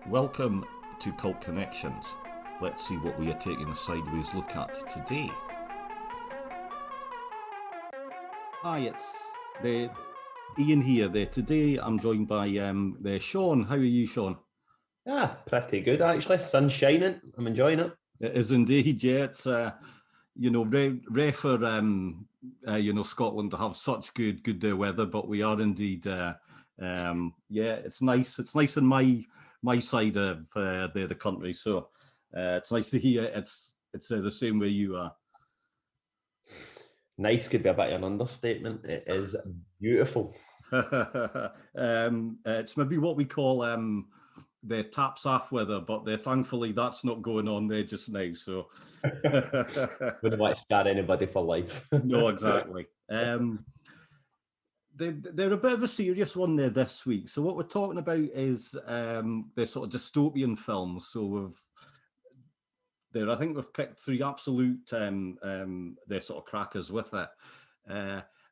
Welcome to Cult Connections. Let's see what we are taking a sideways look at today. Hi, it's the Ian here. Today I'm joined by Sean. How are you, Sean? Pretty good actually. Sun's shining. I'm enjoying it. It is indeed, yeah. It's rare for Scotland to have such good weather, but we are indeed. It's nice. It's nice in my side of the country, so it's nice to hear it's the same way you are. Nice could be a bit of an understatement. It is beautiful. It's maybe what we call the taps off weather, but thankfully that's not going on there just now. So Wouldn't want to scare anybody for life. No, exactly. They're a bit of a serious one there this week. So what we're talking about is the sort of dystopian films. So I think we've picked three absolute they're sort of crackers with it.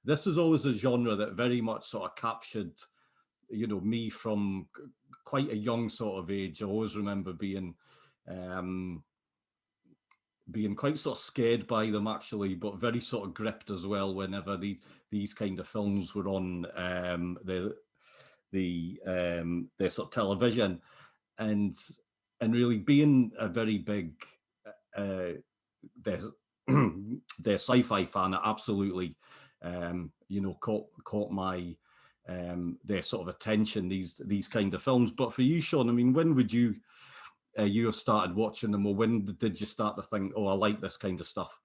This was always a genre that very much sort of captured, me from quite a young sort of age. I always remember being quite sort of scared by them actually, but very sort of gripped as well whenever these kind of films were on their sort of television, and really being a very big their sci-fi fan, absolutely caught my their sort of attention, these kind of films. But for you, Sean, I mean, when would you have started watching them, or when did you start to think, oh, I like this kind of stuff?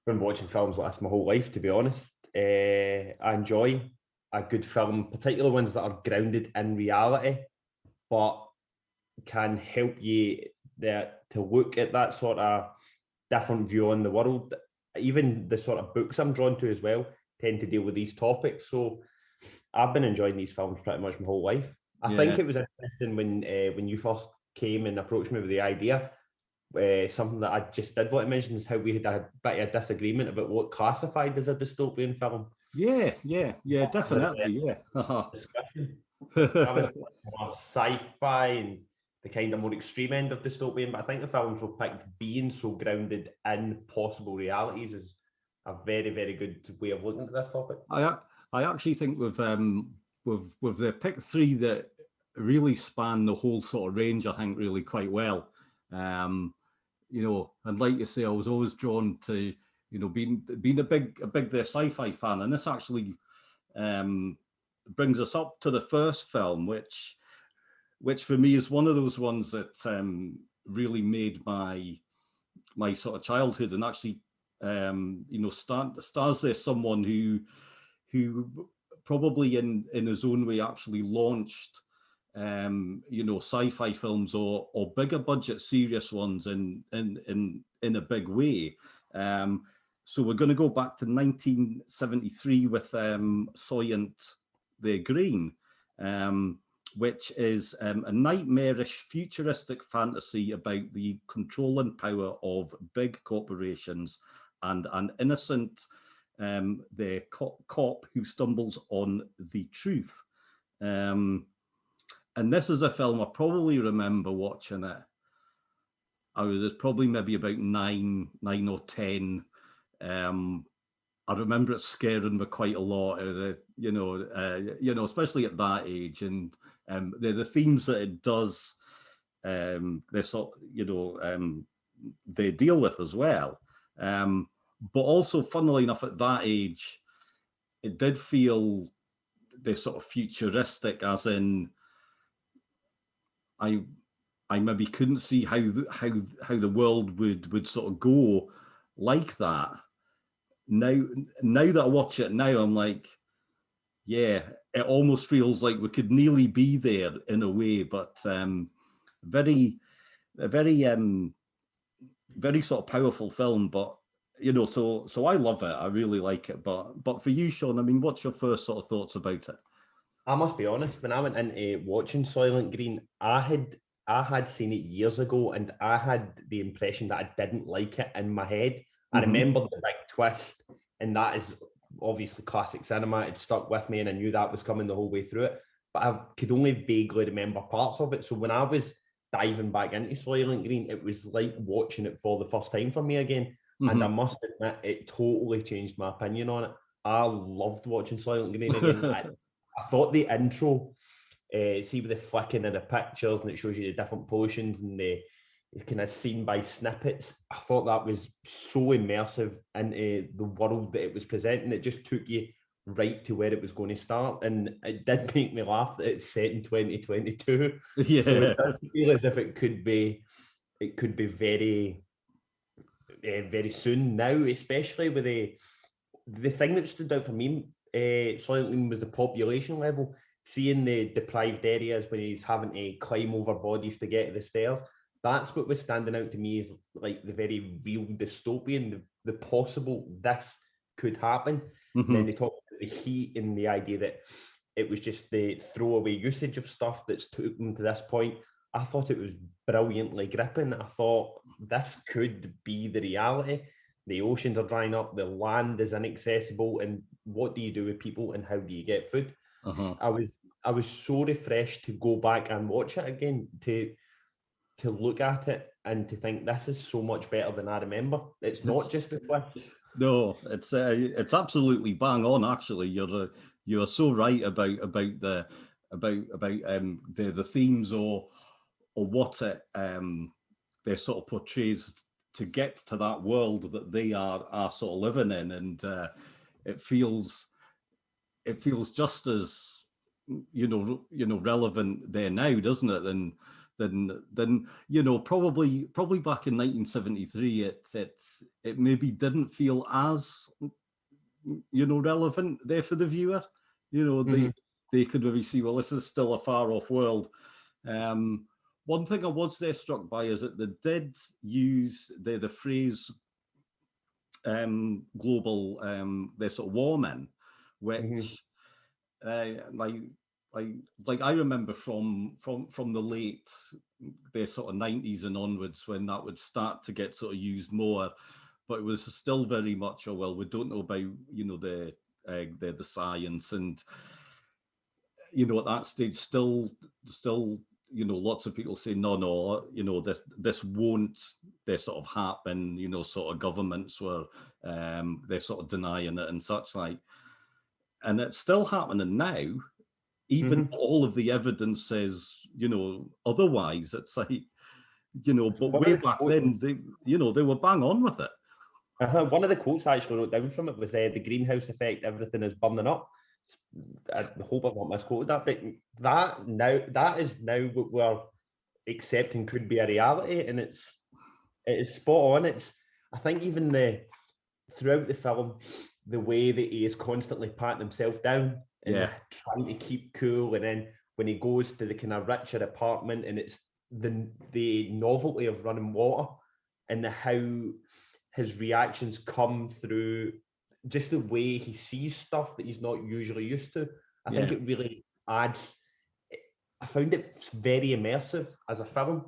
Been watching films like this my whole life, to be honest. I enjoy a good film, particularly ones that are grounded in reality, but can help you to look at that sort of different view on the world. Even the sort of books I'm drawn to as well tend to deal with these topics. So I've been enjoying these films pretty much my whole life. I think it was interesting when you first came and approached me with the idea. Something that I just did want to mention is how we had a bit of a disagreement about what classified as a dystopian film. Yeah, definitely, yeah. Discussion. I was more sci-fi and the kind of more extreme end of dystopian, but I think the films were picked being so grounded in possible realities is a very, very good way of looking at this topic. I actually think with the pick three that really span the whole sort of range, I think really quite well. And like you say, I was always drawn to being a big sci-fi fan, and this actually brings us up to the first film, which for me is one of those ones that really made my sort of childhood, and actually stars there someone who probably in his own way actually launched sci-fi films or bigger budget serious ones in a big way. So we're going to go back to 1973 with Soylent the Green, which is a nightmarish futuristic fantasy about the control and power of big corporations and an innocent the cop who stumbles on the truth. And this is a film I probably remember watching it. I was probably maybe about nine or 10. I remember it scaring me quite a lot, especially at that age. And the themes that it does, they deal with as well. But also, funnily enough, at that age, it did feel the sort of futuristic, as in I maybe couldn't see how the world would sort of go like that. Now that I watch it now, I'm like, yeah, it almost feels like we could nearly be there in a way, but very sort of powerful film. But so I love it. I really like it. But for you, Sean, I mean, what's your first sort of thoughts about it? I must be honest, when I went into watching Soylent Green, I had seen it years ago, and I had the impression that I didn't like it in my head. I remember the big twist, and that is obviously classic cinema. It stuck with me, and I knew that was coming the whole way through it. but I could only vaguely remember parts of it. So when I was diving back into Soylent Green, it was like watching it for the first time for me again. And I must admit, it totally changed my opinion on it. I loved watching Soylent Green again. I thought the intro, see with the flicking of the pictures, and it shows you the different potions and the kind of scene by snippets. I thought that was so immersive into the world that it was presenting. It just took you right to where it was going to start, and it did make me laugh that it's set in 2022. Yeah. So it does feel as if it could be very, very soon now, especially with the thing that stood out for me, Soylent Green, was the population level. Seeing the deprived areas when he's having to climb over bodies to get to the stairs, that's what was standing out to me as like the very real dystopian, the possible this could happen. And then they talk about the heat and the idea that it was just the throwaway usage of stuff that's took them to this point. I thought it was brilliantly gripping. I thought this could be the reality. The oceans are drying up, the land is inaccessible, and what do you do with people and how do you get food? I was so refreshed to go back and watch it again, to look at it and to think this is so much better than I remember. It's not just a twist. No, it's absolutely bang on. Actually, you're so right about the themes or what it they sort of portrays to get to that world that they are sort of living in, and it feels just as relevant there now, doesn't it? Then probably back in 1973 it maybe didn't feel as relevant there for the viewer. They could maybe see, well, this is still a far off world. One thing I was there struck by is that they did use the phrase global they're sort of warming, which like I remember from the late the sort of 90s and onwards, when that would start to get sort of used more, but it was still very much, oh well, we don't know about the science, and at that stage still lots of people say no, this won't sort of happen, sort of governments were they're sort of denying it and such like, and it's still happening now, even all of the evidence says otherwise. It's like but way back then they were bang on with it. One of the quotes I actually wrote down from it was the greenhouse effect, everything is burning up. I hope I've not misquoted that, but that is now what we're accepting could be a reality, and it is spot on. I think even throughout the film, the way that he is constantly patting himself down and trying to keep cool, and then when he goes to the kind of richer apartment, and it's the novelty of running water and how his reactions come through just the way he sees stuff that he's not usually used to. I think it really adds. I found it very immersive as a film.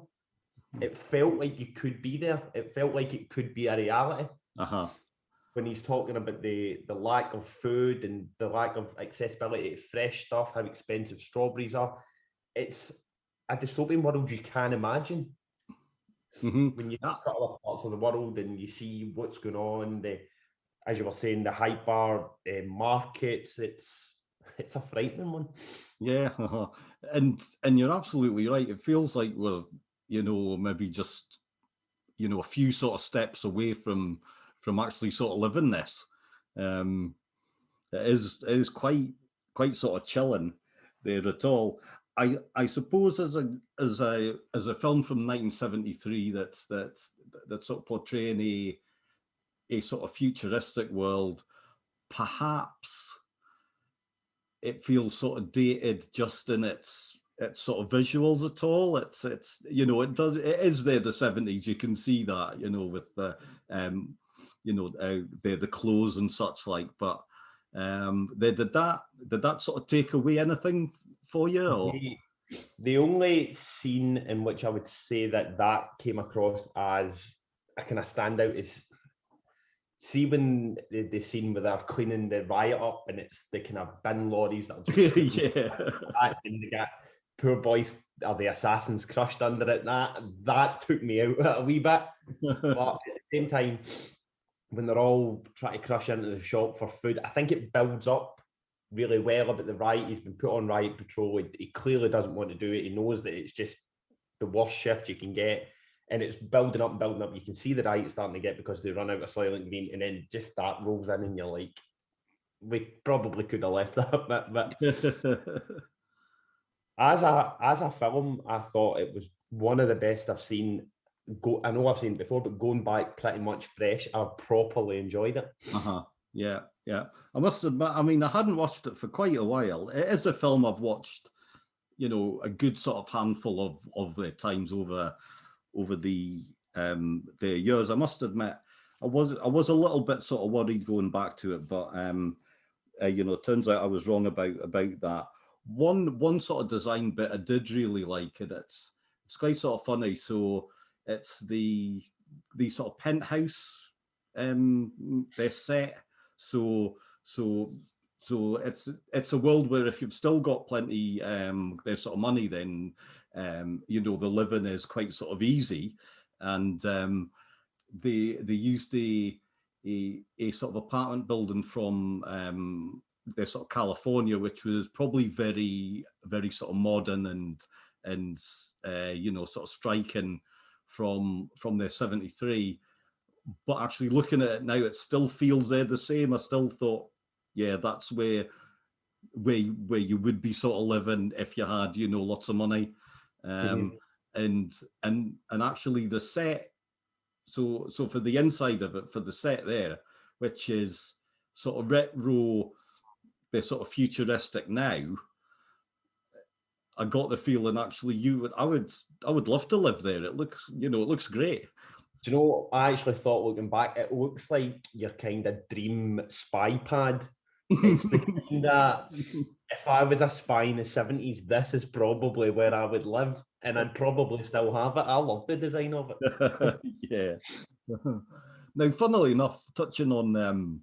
It felt like you could be there. It felt like it could be a reality. When he's talking about the lack of food and the lack of accessibility to fresh stuff, how expensive strawberries are. It's a dystopian world you can imagine. When you look at other parts of the world and you see what's going on, as you were saying, the hyper markets, it's a frightening one. Yeah, and you're absolutely right. It feels like we're maybe just a few sort of steps away from actually sort of living this. It is quite sort of chilling there at all. I suppose as a film from 1973 that's sort of portraying a sort of futuristic world, perhaps it feels sort of dated just in its sort of visuals at all. It's it is there the 70s. You can see that with the the clothes and such like. But did that sort of take away anything for you? Or? The only scene in which I would say that came across as a kind of standout is see when the scene where they're cleaning the riot up and it's the kind of bin lorries that are just and they got poor boys or the assassins crushed under it. That took me out a wee bit. But at the same time, when they're all trying to crush into the shop for food, I think it builds up really well about the riot. He's been put on riot patrol. He clearly doesn't want to do it. He knows that it's just the worst shift you can get. And it's building up and building up. You can see the riot starting to get because they run out of Soylent Green. And then just that rolls in and you're like, we probably could have left that bit. But as a film, I thought it was one of the best I've seen. I know I've seen it before, but going back pretty much fresh, I properly enjoyed it. Yeah. I must admit, I mean, I hadn't watched it for quite a while. It is a film I've watched, you know, a good sort of handful of the times over the years. I must admit, I was a little bit sort of worried going back to it, but you know, it turns out I was wrong about that. One sort of design bit I did really like, and it's quite sort of funny. So it's the sort of penthouse they're set. So it's a world where if you've still got plenty there's sort of money, then you know, the living is quite sort of easy, and they used a sort of apartment building from the sort of California, which was probably very sort of modern and you know, sort of striking from their 73. But actually looking at it now, it still feels they're the same. I still thought, yeah, that's where you would be sort of living if you had, you know, lots of money. And actually the set, so for the inside of it, for the set there, which is sort of retro, they're sort of futuristic now, I got the feeling actually I would love to live there. It looks, you know, it looks great. Do you know what I actually thought looking back? It looks like your kind of dream spy pad. It's the kind that if I was a spy in the 70s, this is probably where I would live, and I'd probably still have it. I love the design of it. Yeah. Now, funnily enough, touching on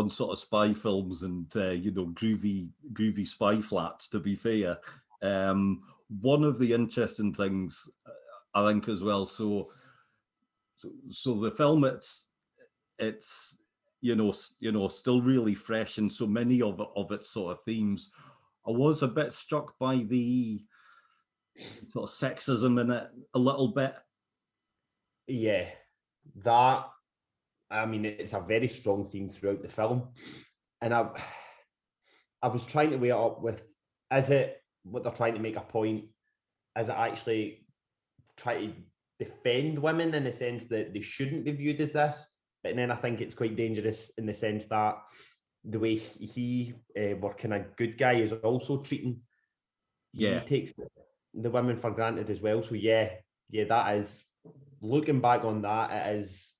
sort of spy films and you know, groovy spy flats, to be fair, one of the interesting things I think as well, so the film, it's you know still really fresh, and so many of its sort of themes. I was a bit struck by the sort of sexism in it a little bit. Yeah, that, I mean, it's a very strong theme throughout the film, and I was trying to weigh it up with, is it what they're trying to make a point? Is it actually try to defend women in the sense that they shouldn't be viewed as this? But then I think it's quite dangerous in the sense that the way he working a good guy is also treating. He takes the women for granted as well. So yeah, that is, looking back on that, it is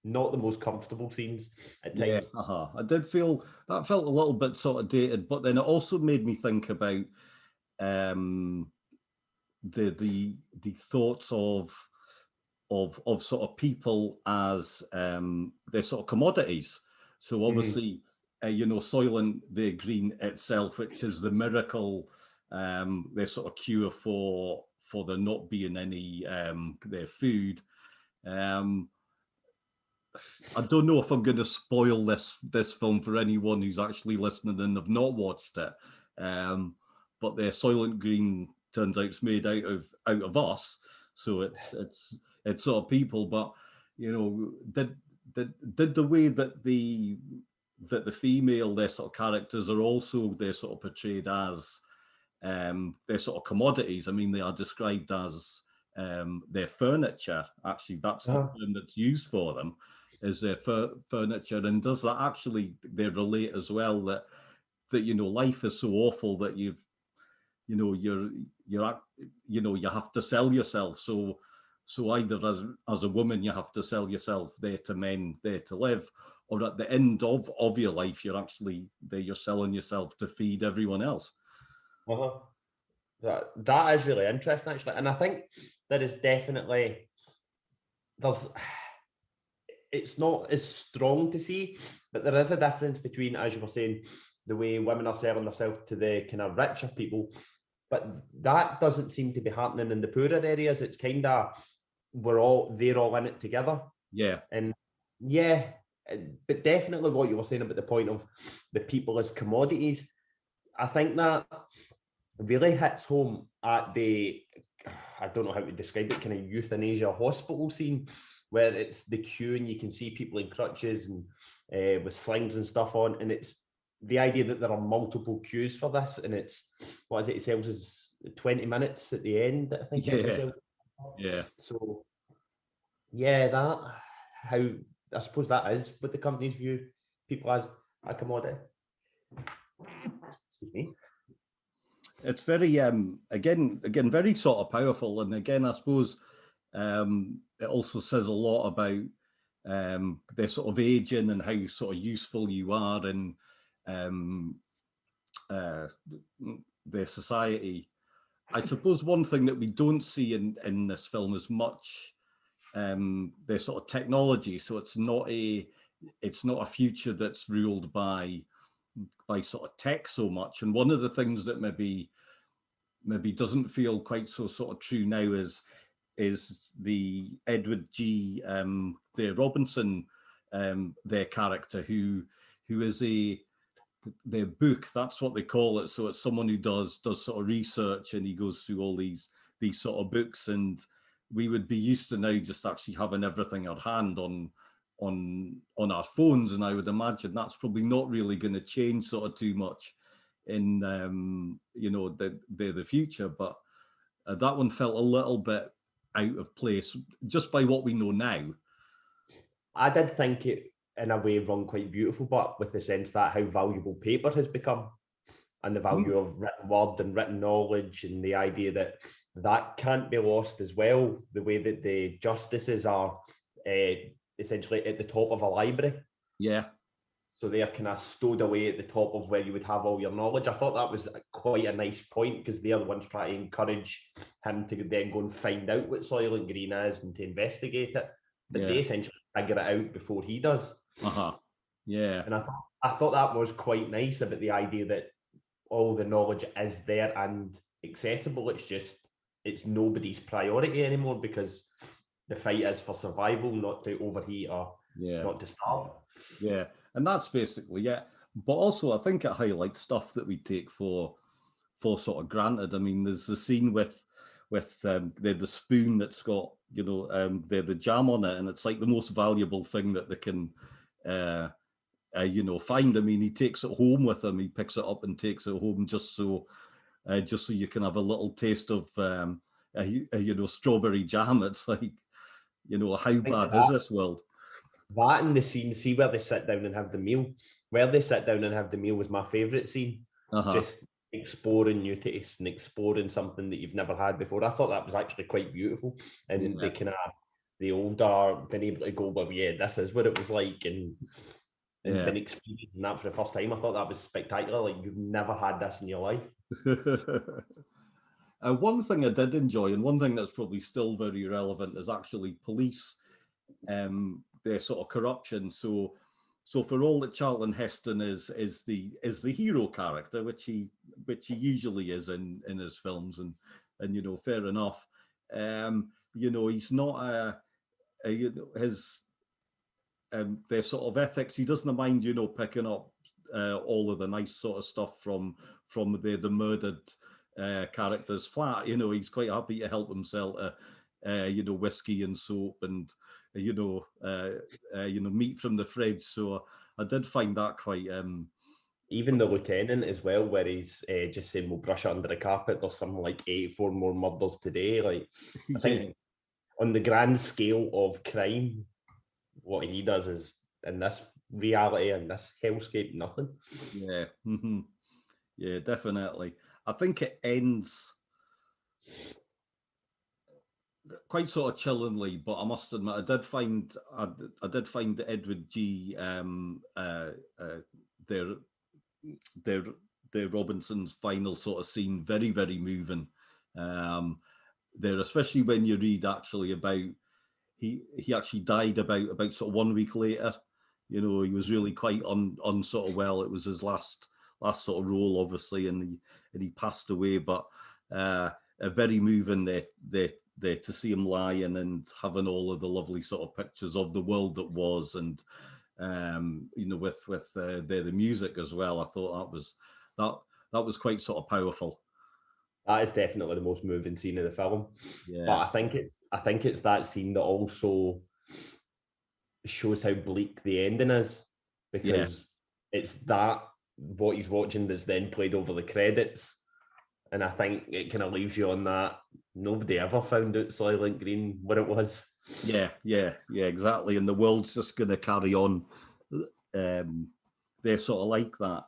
not the most comfortable scenes at times. I did feel that felt a little bit sort of dated, but then it also made me think about the thoughts of sort of people as they're sort of commodities. So obviously, you know, Soylent the Green itself, which is the miracle, their sort of cure for there not being any their food. I don't know if I'm going to spoil this film for anyone who's actually listening and have not watched it. But their Soylent Green turns out it's made out of us, so it's sort of people. But you know, did the way that the female, their sort of characters are also, they're sort of portrayed as they're sort of commodities. I mean, they are described as their furniture. Actually, that's the term that's used for them, is their furniture. And does that actually, they relate as well, that you know, life is so awful that you have to sell yourself. So either as a woman, you have to sell yourself there to men, there to live, or at the end of your life, you're actually there, you're selling yourself to feed everyone else. That is really interesting, actually. And I think there is definitely, it's not as strong to see, but there is a difference between, as you were saying, the way women are selling themselves to the kind of richer people, but that doesn't seem to be happening in the poorer areas. It's kind of they're all in it together. Yeah. And yeah, but definitely what you were saying about the point of the people as commodities, I think that really hits home at the, I don't know how to describe it, kind of euthanasia hospital scene, where it's the queue and you can see people in crutches and with slings and stuff on, and it's the idea that there are multiple queues for this, and it's, what is it, it sells as 20 minutes at the end, I think. Yeah. So yeah, that, how, I suppose that is what the companies view people as a commodity. Excuse me. It's very again very sort of powerful, and again I suppose it also says a lot about their sort of aging and how sort of useful you are in their society. I suppose one thing that we don't see in this film is much their sort of technology. So it's not a future that's ruled by sort of tech so much. And one of the things that maybe doesn't feel quite so sort of true now is the Edward G. Their Robinson, their character who is their book. That's what they call it. So it's someone who does sort of research, and he goes through all these sort of books, and we would be used to now just actually having everything at hand on our phones, and I would imagine that's probably not really going to change sort of too much in the future. But that one felt a little bit out of place just by what we know now. I did think it in a way run quite beautiful, but with the sense that how valuable paper has become, and the value of written word and written knowledge, and the idea that can't be lost as well, the way that the justices are essentially at the top of a library. Yeah. So they're kind of stowed away at the top of where you would have all your knowledge. I thought that was quite a nice point, because they're the ones trying to encourage him to then go and find out what Soylent Green is and to investigate it. But they essentially figure it out before he does. Yeah. And I thought that was quite nice about the idea that all the knowledge is there and accessible. It's nobody's priority anymore, because the fight is for survival, not to overheat or not to starve. Yeah, and that's basically it. But also, I think it highlights stuff that we take for sort of granted. I mean, there's the scene with the spoon that's got the jam on it, and it's like the most valuable thing that they can find. I mean, he takes it home with him. He picks it up and takes it home just so you can have a little taste of strawberry jam. It's like, how bad is this world? That and the scene, see where they sit down and have the meal. Where they sit down and have the meal was my favourite scene. Just exploring new tastes and exploring something that you've never had before. I thought that was actually quite beautiful. And they kind of, the older, been able to go, well, yeah, this is what it was like, and been experiencing that for the first time. I thought that was spectacular. Like, you've never had this in your life. One thing I did enjoy, and one thing that's probably still very relevant, is actually police, their sort of corruption. So for all that Charlton Heston is the hero character, which he usually is in his films, and fair enough. He's not his their sort of ethics. He doesn't mind picking up all of the nice sort of stuff from the murdered character's flat. He's quite happy to help himself to whiskey and soap and meat from the fridge. So I did find that quite even the lieutenant as well, where he's just saying, we'll brush it under the carpet. There's something like 84 more murders today. Like, I think on the grand scale of crime, what he does is, in this reality and this hellscape, nothing. Yeah. Yeah, definitely. I think it ends quite sort of chillingly, but I must admit, I did find the Edward G. Their Robinson's final sort of scene very, very moving. There, especially when you read actually about he actually died about sort of 1 week later. You know, he was really quite on sort of well. It was his last sort of role, obviously, and he passed away. But a very moving there to see him lying and having all of the lovely sort of pictures of the world that was, and you know, with the music as well. I thought that was quite sort of powerful. That is definitely the most moving scene in the film. Yeah. But I think it's that scene that also shows how bleak the ending is, because it's that what he's watching that's then played over the credits. And I think it kind of leaves you on that. Nobody ever found out Soylent Green what it was. Yeah, exactly. And the world's just going to carry on. They're sort of like that.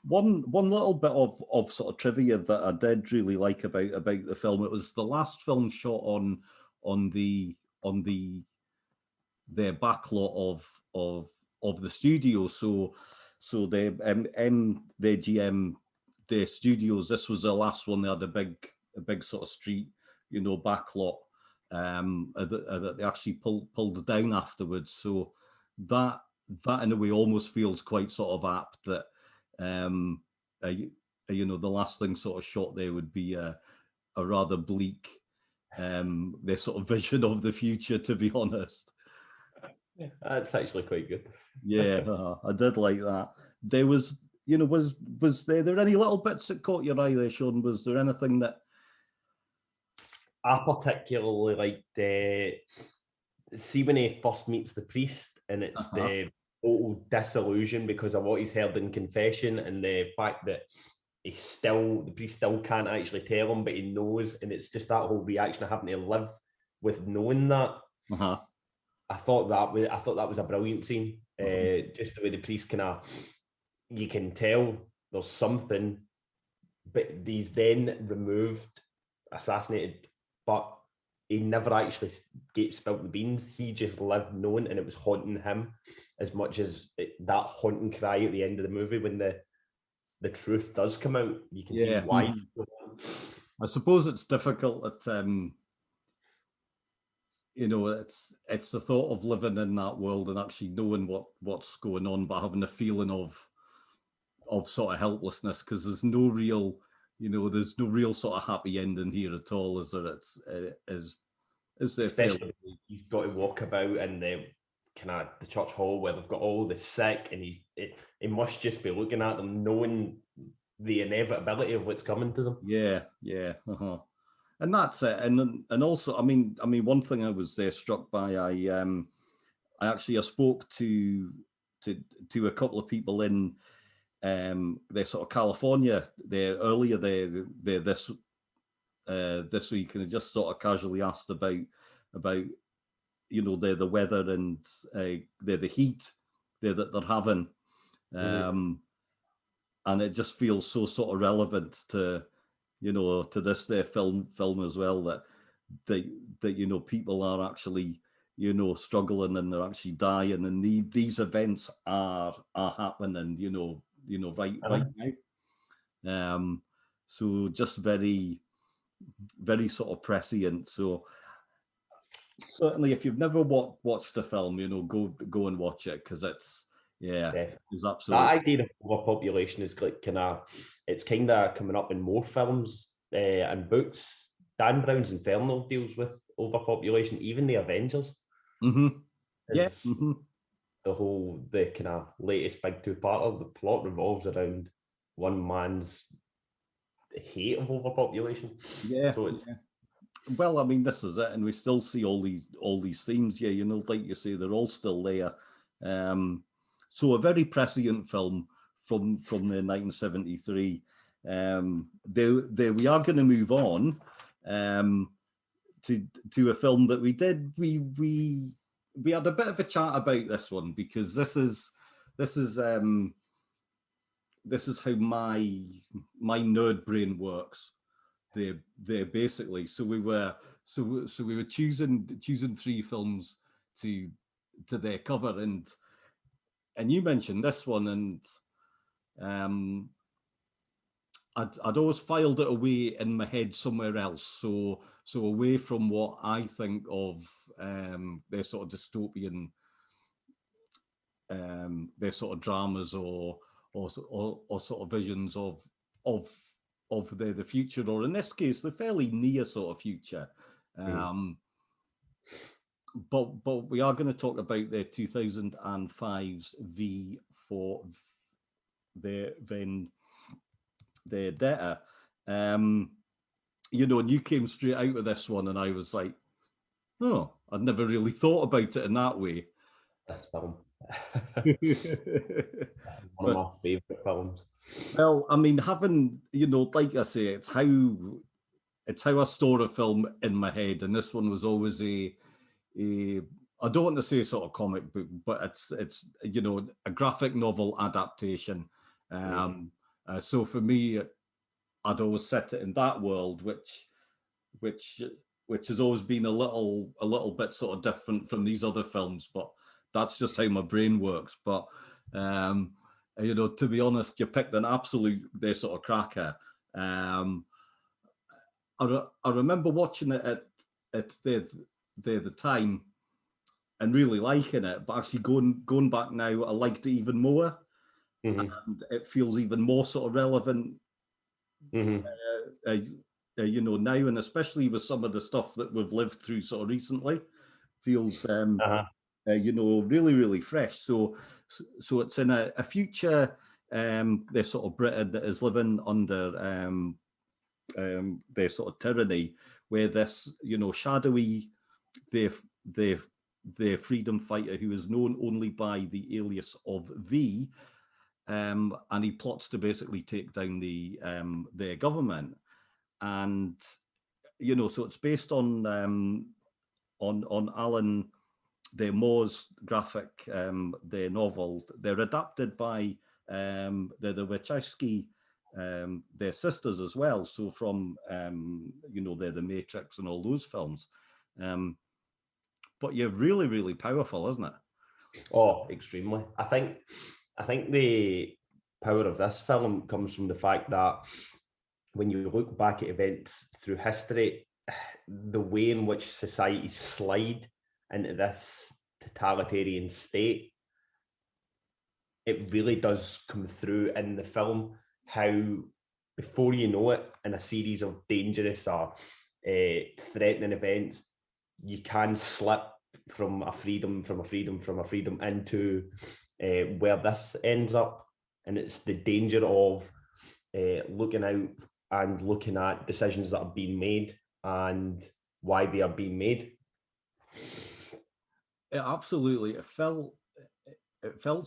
One little bit of sort of trivia that I did really like about the film. It was the last film shot on their backlot of the studio. So their GM, their studios. This was the last one. They had a big sort of street, you know, backlot that they actually pulled down afterwards. So that in a way almost feels quite sort of apt that you know, the last thing sort of shot there would be a rather bleak their sort of vision of the future, to be honest. That's actually quite good. Yeah, I did like that. There was, you know, was there any little bits that caught your eye there, Sean? Was there anything that I particularly liked see when he first meets the priest, and it's the total disillusion because of what he's heard in confession, and the fact that the priest still can't actually tell him, but he knows, and it's just that whole reaction of having to live with knowing that. I thought that was a brilliant scene. Just the way the priest you can tell there's something, but he's then removed, assassinated, but he never actually spilled the beans. He just lived knowing, and it was haunting him as much as that haunting cry at the end of the movie when the truth does come out. You can see why. I suppose it's difficult at you know, it's the thought of living in that world and actually knowing what's going on, but having a feeling of sort of helplessness, because there's no real, you know, there's no real sort of happy ending here at all, is there? Is there? Especially he's got to walk about in the church hall where they've got all the sick, and he must just be looking at them, knowing the inevitability of what's coming to them. Yeah. And that's it. And also, I mean, one thing I was struck by, I spoke to a couple of people in they're sort of California there earlier this week, and I just sort of casually asked about you know, the weather and the heat there that they're having, and it just feels so sort of relevant to, you know, to their film as well, that you know, people are actually, you know, struggling and they're actually dying, and these events are happening, you know, right now. So just very, very sort of prescient. So certainly, if you've never watched the film, you know, go and watch it, because it's absolutely. That idea of overpopulation is like it's kind of coming up in more films and books. Dan Brown's Inferno deals with overpopulation, even the Avengers. Yeah. The kind of latest big two-parter, the plot revolves around one man's hate of overpopulation. Yeah. So it's well, I mean, this is it, and we still see all these themes. Yeah, you know, like you say, they're all still there. So a very prescient film from the 1973. There we are going to move on to a film that we did. We had a bit of a chat about this one, because this is how my nerd brain works. They're basically, so we were choosing three films to their cover, and you mentioned this one, and I'd always filed it away in my head somewhere else, so away from what I think of their sort of dystopian, their sort of dramas or sort of visions of the future, or in this case, the fairly near sort of future. But we are going to talk about their 2005's V for their Vendetta. You know, and you came straight out with this one, and I was like, oh, I'd never really thought about it in that way. This film. One of my favourite films. Well, I mean, having, you know, like I say, it's how I store a film in my head, and this one was always a I don't want to say sort of comic book, but it's you know, a graphic novel adaptation. So for me, I'd always set it in that world, which has always been a little bit sort of different from these other films, but that's just how my brain works. But you know, to be honest, you picked an absolute sort of cracker. I remember watching it at the time and really liking it, but actually going back now, I liked it even more, and it feels even more sort of relevant. You know, now, and especially with some of the stuff that we've lived through sort of recently, feels you know, really fresh. So it's in a future, they're sort of Britain that is living under their sort of tyranny, where this, you know, shadowy, their freedom fighter, who is known only by the alias of V, and he plots to basically take down their government. And you know, so it's based on Alan Moore's graphic, their novel. They're adapted by the Wachowski, their sisters as well. So from you know, they're the Matrix and all those films. But you're really powerful, isn't it? Oh, extremely. I think the power of this film comes from the fact that when you look back at events through history, the way in which societies slide into this totalitarian state, it really does come through in the film, how before you know it, in a series of dangerous or threatening events, you can slip from a freedom into where this ends up. And it's the danger of looking out and looking at decisions that are being made and why they are being made. Absolutely. It felt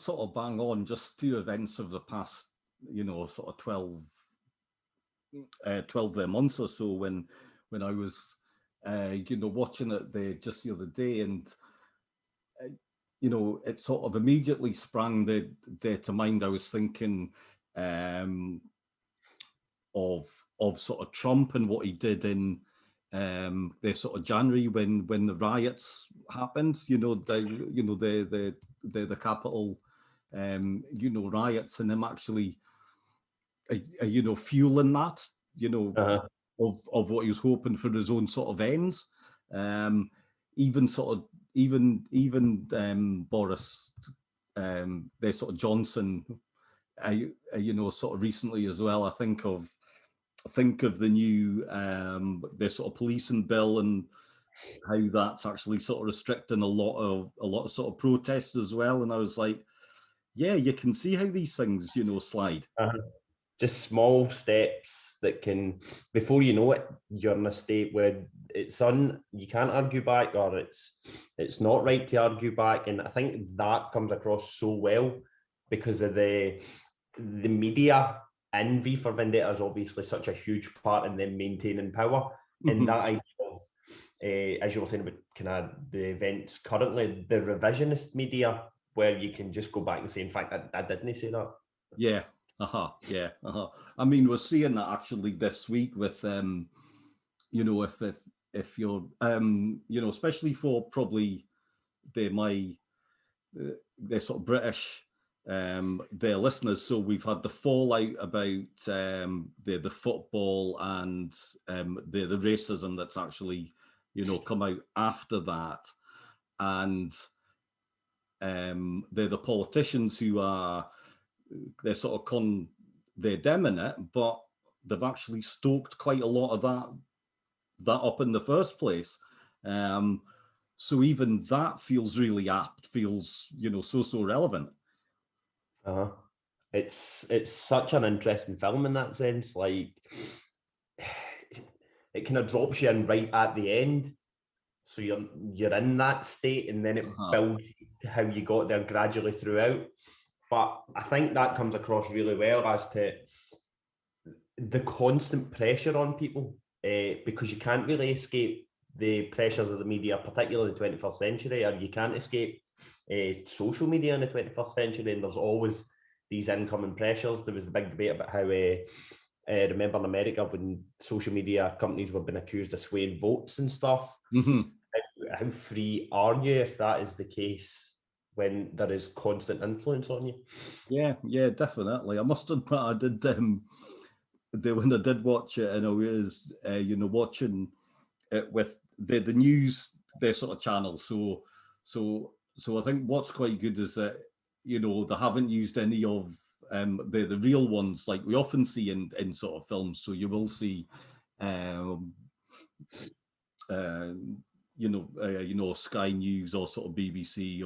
sort of bang on, just two events of the past, you know, sort of 12 months or so, when I was you know, watching it just the other day, and you know, it sort of immediately sprang there to mind. I was thinking of sort of Trump and what he did in the sort of January when the riots happened. You know, the Capitol you know, riots, and him actually you know, fueling that, you know, of what he was hoping for his own sort of ends. Even Boris, their sort of Johnson, you know, sort of recently as well. I think of the new their sort of policing bill, and how that's actually sort of restricting a lot of sort of protests as well. And I was like, yeah, you can see how these things, you know, slide. Just small steps that can, before you know it, you're in a state where you can't argue back, or it's not right to argue back. And I think that comes across so well because of the media. And V for Vendetta is obviously such a huge part in them maintaining power. And that idea of, as you were saying about kind of the events currently, the revisionist media, where you can just go back and say, in fact, I didn't say that. Yeah. I mean, we're seeing that actually this week with, you know, if you're, you know, especially for probably they're sort of British, their listeners. So we've had the fallout about the football and the racism that's actually, you know, come out after that. and they're the politicians who are, they're sort of they're condemning it, but they've actually stoked quite a lot of that up in the first place. So even that feels really apt, feels, so relevant. It's such an interesting film in that sense. Like, it kind of drops you in right at the end, so you're in that state, and then it builds how you got there gradually throughout. But I think that comes across really well as to the constant pressure on people, because you can't really escape the pressures of the media, particularly the 21st century, or you can't escape social media in the 21st century, and there's always these incoming pressures. There was the big debate about how, remember in America, when social media companies were being accused of swaying votes and stuff. Mm-hmm. How free are you if that is the case when there is constant influence on you? Yeah, definitely. I must admit, I did when I did watch it, and I was watching it with the news, their sort of channel. So I think what's quite good is that they haven't used any of the real ones like we often see in sort of films. So you will see Sky News or sort of BBC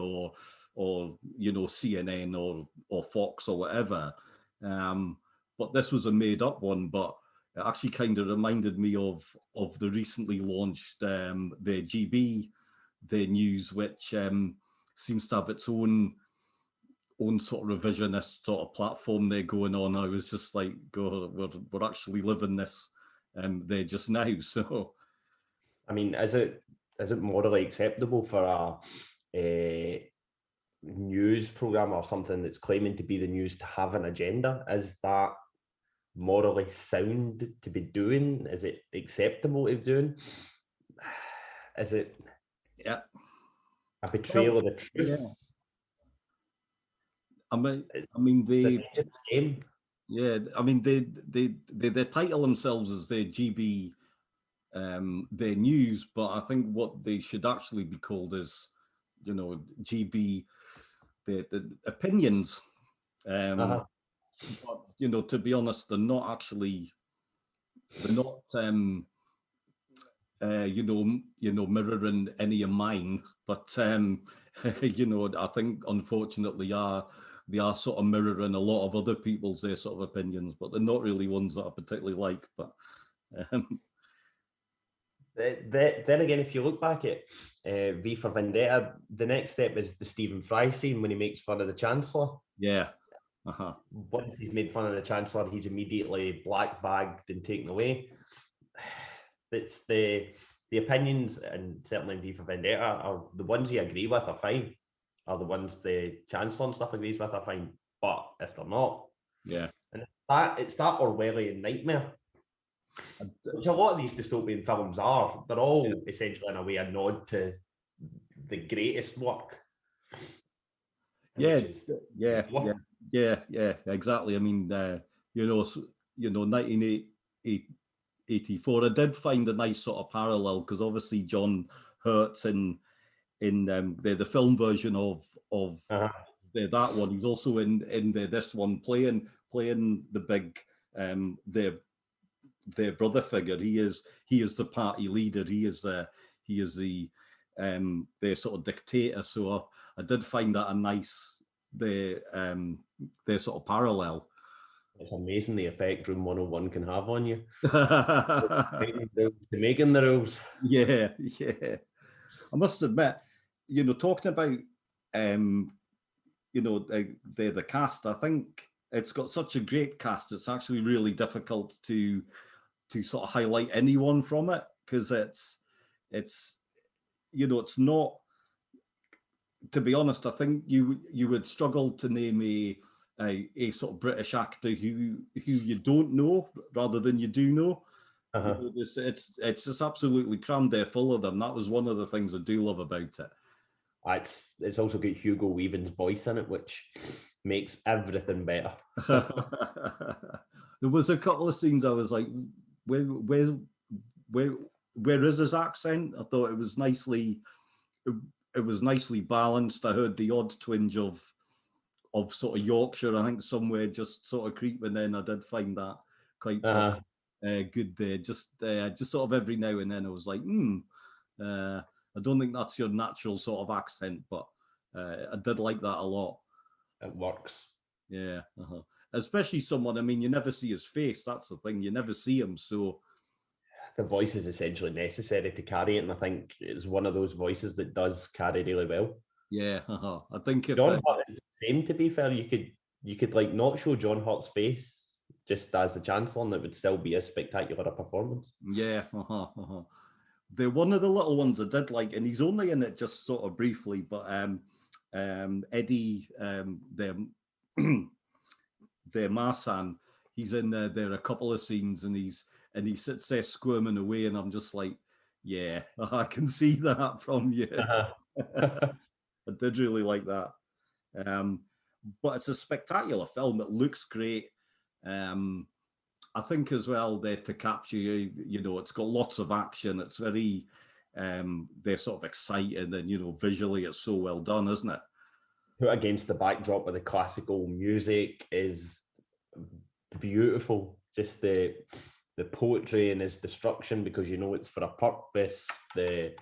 or CNN or Fox or whatever. But this was a made up one, but it actually kind of reminded me of the recently launched the GB, the news, which seems to have its own sort of revisionist sort of platform they're going on. I was just like, God, we're actually living this there just now. So, I mean, is it morally acceptable for a news program or something that's claiming to be the news to have an agenda? Is that morally sound to be doing? Is it acceptable to be doing? Is it a betrayal of the truth? Yeah. I mean, they. Yeah, I mean, they title themselves as their GB, their news, but I think what they should actually be called is, GB, the opinions. But to be honest, they're not actually. They're not. Mirroring any of mine, but I think unfortunately they are sort of mirroring a lot of other people's their sort of opinions, but they're not really ones that I particularly like. But then again, if you look back at V for Vendetta, the next step is the Stephen Fry scene when he makes fun of the Chancellor. Yeah. Once he's made fun of the Chancellor, he's immediately black bagged and taken away. It's the opinions, and certainly in V for Vendetta, are the ones you agree with are fine, are the ones the Chancellor and stuff agrees with are fine. But if they're not, yeah, and it's that Orwellian nightmare, which a lot of these dystopian films are. They're all essentially in a way a nod to the greatest work. Yeah, exactly. I mean, 1984. I did find a nice sort of parallel because obviously John Hurt's in the film version of that one. He's also in this one playing the big their brother figure. He is the party leader. He is the their sort of dictator. So I did find that a nice their sort of parallel. It's amazing the effect Room 101 can have on you. Making the rules. Yeah. I must admit, talking about the cast, I think it's got such a great cast. It's actually really difficult to sort of highlight anyone from it because it's not. To be honest, I think you would struggle to name a sort of British actor who you don't know rather than you do know. It's just absolutely crammed there full of them. That was one of the things I do love about it. It's also got Hugo Weaving's voice in it, which makes everything better. There was a couple of scenes I was like, where is his accent? I thought it was nicely it was nicely balanced. I heard the odd twinge of sort of Yorkshire, I think, somewhere just sort of creeping in. I did find that quite good there. Just sort of every now and then I was like, I don't think that's your natural sort of accent, but I did like that a lot. It works. Yeah. Especially someone, I mean, you never see his face. That's the thing. You never see him. So the voice is essentially necessary to carry it. And I think it's one of those voices that does carry really well. Yeah. I think if John Hurt is the same, to be fair, you could like not show John Hurt's face just as the Chancellor, and it would still be as spectacular a performance. Yeah. They're one of the little ones I did like, and he's only in it just sort of briefly, but Eddie, their Marsan, he's in there a couple of scenes, and he sits there squirming away, and I'm just like, yeah, I can see that from you. I did really like that. But it's a spectacular film. It looks great. I think as well there to capture you, it's got lots of action. It's very, they're sort of exciting, and visually it's so well done, isn't it? Put against the backdrop of the classical music is beautiful. Just the poetry and his destruction, because it's for a purpose. The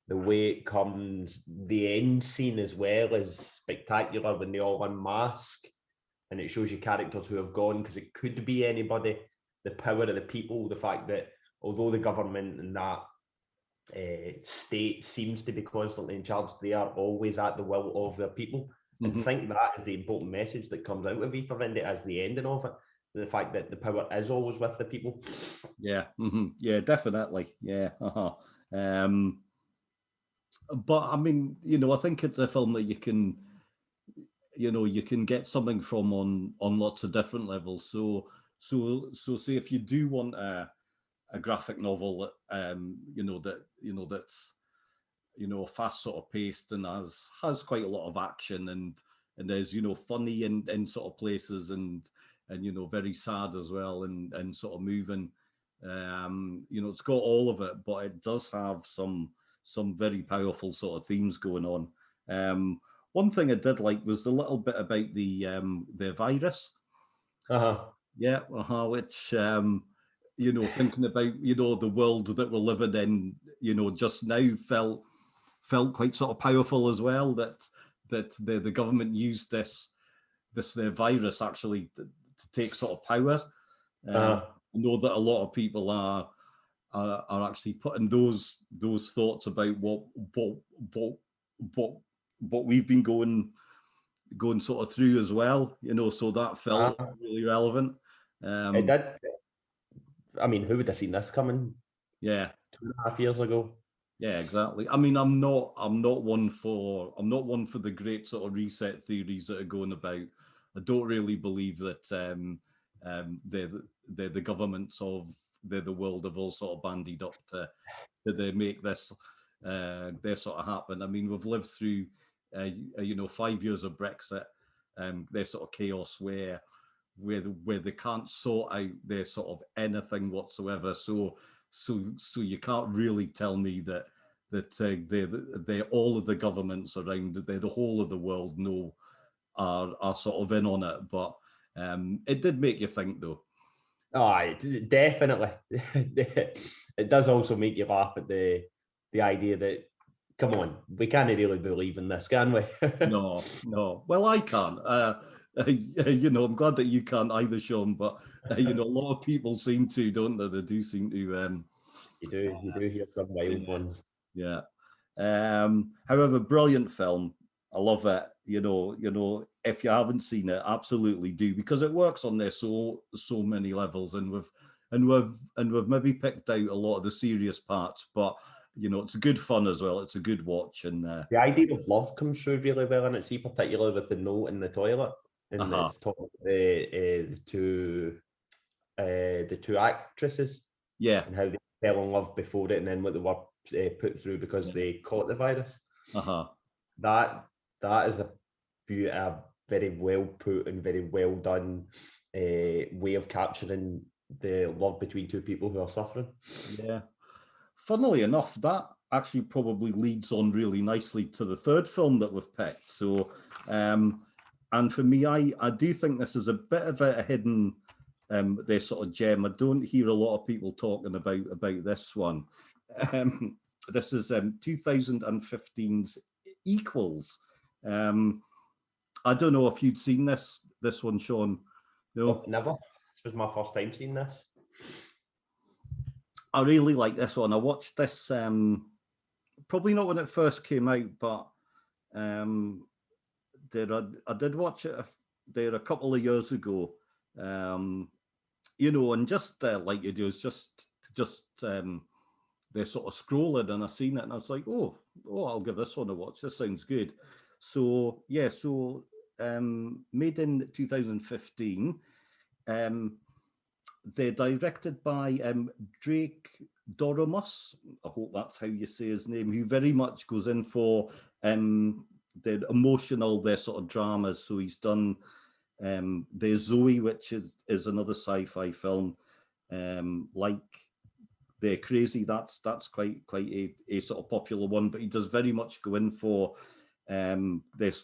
way it comes, the end scene as well is spectacular when they all unmask. And it shows you characters who have gone, because it could be anybody. The power of the people, the fact that although the government and that state seems to be constantly in charge, they are always at the will of their people. And I think that is the important message that comes out of V for Vendetta as the ending of it. The fact that the power is always with the people. Yeah, yeah, definitely. Yeah. But I mean, I think it's a film that you can get something from on lots of different levels. So say if you do want a graphic novel that that's fast sort of paced and has quite a lot of action, and there's funny in sort of places, and very sad as well, and sort of moving. It's got all of it, but it does have some very powerful sort of themes going on. One thing I did like was the little bit about the virus. Yeah, which thinking about the world that we're living in, just now felt quite sort of powerful as well. That the government used this virus actually to take sort of power. I know that a lot of people are actually putting those thoughts about what we've been going sort of through as well, so that felt really relevant. It did. I mean, who would have seen this coming? Yeah, 2.5 years ago. Yeah, exactly. I mean, I'm not one for the great sort of reset theories that are going about. I don't really believe that they're the governments of the world have all sort of bandied up to they make this their sort of happen. I mean, we've lived through 5 years of Brexit, their sort of chaos where they can't sort out their sort of anything whatsoever. So you can't really tell me that they're all of the governments around, they're the whole of the world are sort of in on it. But it did make you think, though. Oh, definitely. It does also make you laugh at the idea that, come on, we can't really believe in this, can we? No. Well, I can't. I'm glad that you can't either, Sean. But a lot of people seem to, don't they? They do seem to. You do hear some wild ones. Yeah. However, brilliant film. I love it. If you haven't seen it, absolutely do, because it works on there so many levels, and we've maybe picked out a lot of the serious parts, but it's a good fun as well. It's a good watch, and the idea of love comes through really well in it. See, particularly with the note in the toilet, and it's talking about the two actresses, yeah, and how they fell in love before it, and then what they were put through because they caught the virus. That is a very well put and very well done way of capturing the love between two people who are suffering. Yeah. Funnily enough, actually probably leads on really nicely to the third film that we've picked. So, and for me, I do think this is a bit of a hidden, their sort of gem. I don't hear a lot of people talking about this one. This is 2015's Equals. I don't know if you'd seen this one, Sean. No, Oh, never. This was my first time seeing this. I really like this one. I watched this probably not when it first came out, but I did watch it there a couple of years ago. You know, and just like you do, is just they're sort of scrolling, and I seen it, and I was like, oh, I'll give this one a watch. This sounds good. So yeah, so made in 2015. They're directed by Drake Doremus. I hope that's how you say his name. Who very much goes in for their emotional, their sort of dramas. So he's done there's Zoe, which is another sci-fi film. Like They're Crazy. That's quite a sort of popular one. But he does very much go in for this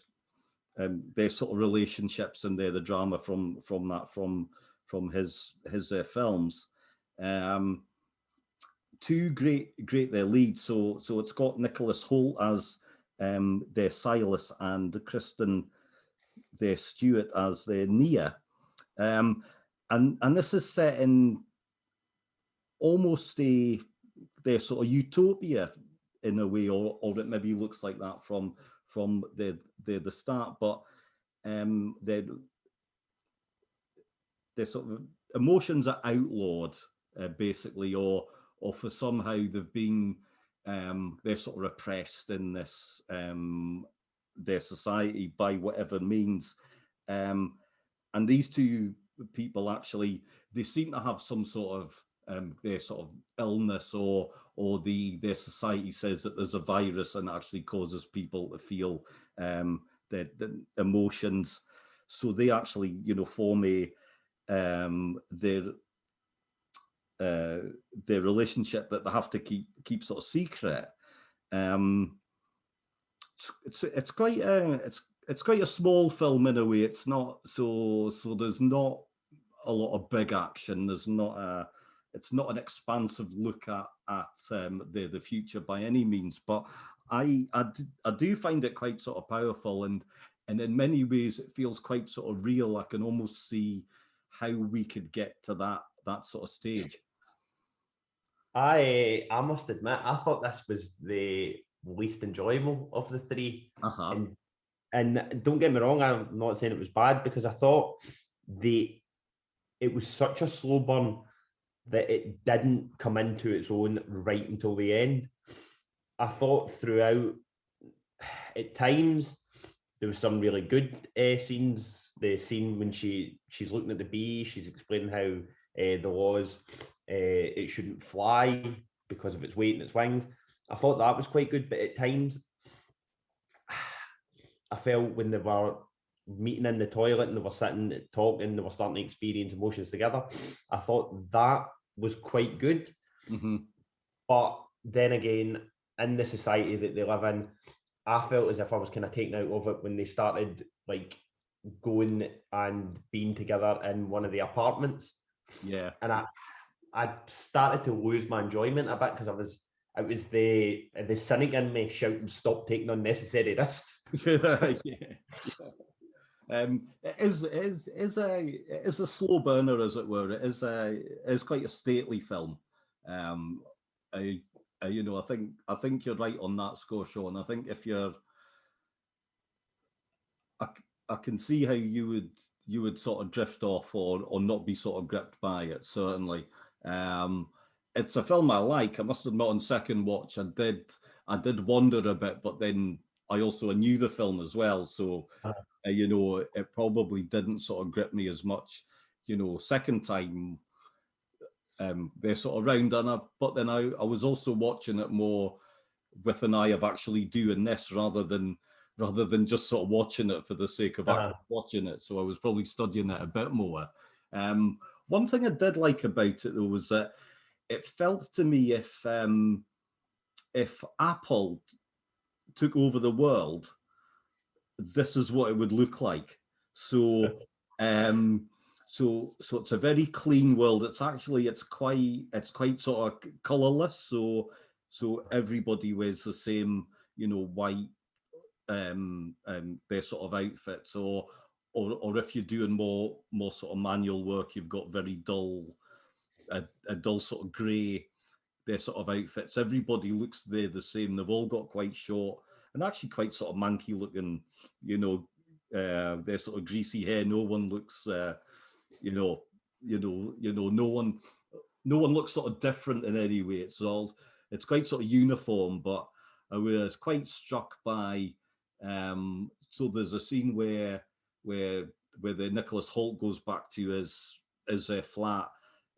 their sort of relationships and the drama from his films. Two great their leads. So it's got Nicholas Hoult as their Silas and Kristen their Stewart as their Nia. And this is set in almost their sort of utopia in a way, or it maybe looks like that from the start, but their sort of emotions are outlawed basically, or for somehow they've been they're sort of repressed in this their society by whatever means, and these two people actually, they seem to have some sort of their sort of illness, or their society says that there's a virus and actually causes people to feel their emotions. So they actually, you know, form a their relationship that they have to keep sort of secret. It's quite a small film in a way. It's not so there's not a lot of big action. There's not it's not an expansive look at the future by any means, but I do find it quite sort of powerful, and in many ways it feels quite sort of real. I can almost see how we could get to that sort of stage. I must admit, I thought this was the least enjoyable of the three. And don't get me wrong, I'm not saying it was bad, because I thought it was such a slow burn that it didn't come into its own right until the end. I thought throughout, at times, there was some really good scenes. The scene when she's looking at the bee, she's explaining how the laws, it shouldn't fly because of its weight and its wings. I thought that was quite good, but at times, I felt when they were meeting in the toilet and they were sitting talking, they were starting to experience emotions together, I thought that was quite good. Mm-hmm. But then again, in the society that they live in, I felt as if I was kind of taken out of it when they started like going and being together in one of the apartments. Yeah. And I started to lose my enjoyment a bit, because it was the cynic in me shouting, "Stop taking unnecessary risks." Yeah. It is a slow burner, as it were. It is quite a stately film. You know, I think you're right on that score, Sean. I think if you're, I can see how you would sort of drift off, or not be sort of gripped by it. Certainly, it's a film I like. I must admit, on second watch, I did wonder a bit, but then I also knew the film as well, so you know, it probably didn't sort of grip me as much. You know, second time, they're sort of round, but then I was also watching it more with an eye of actually doing this rather than just sort of watching it for the sake of actually watching it. So I was probably studying it a bit more. One thing I did like about it though was that it felt to me if if Apple took over the world, this is what it would look like. So so it's a very clean world. It's quite sort of colorless. So everybody wears the same, white their sort of outfits, or if you're doing more sort of manual work, you've got very dull, a dull sort of grey, their sort of outfits. Everybody looks the same. They've all got quite short and actually quite sort of manky looking, their sort of greasy hair. No one looks, no one looks sort of different in any way. It's quite sort of uniform, but I was quite struck by. So there's a scene where the Nicholas Hoult goes back to his flat,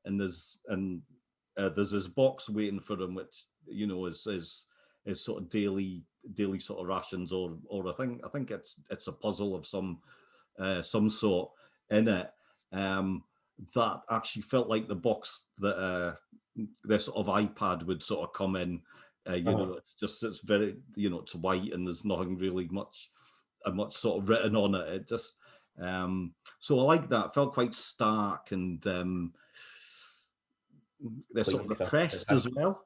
and there's this box waiting for him, which is sort of daily sort of rations, or I think it's a puzzle of some sort in it. That actually felt like the box that their sort of iPad would sort of come in. It's very, it's white, and there's nothing really much sort of written on it. It just so I like that. It felt quite stark, and they're sort of repressed as well.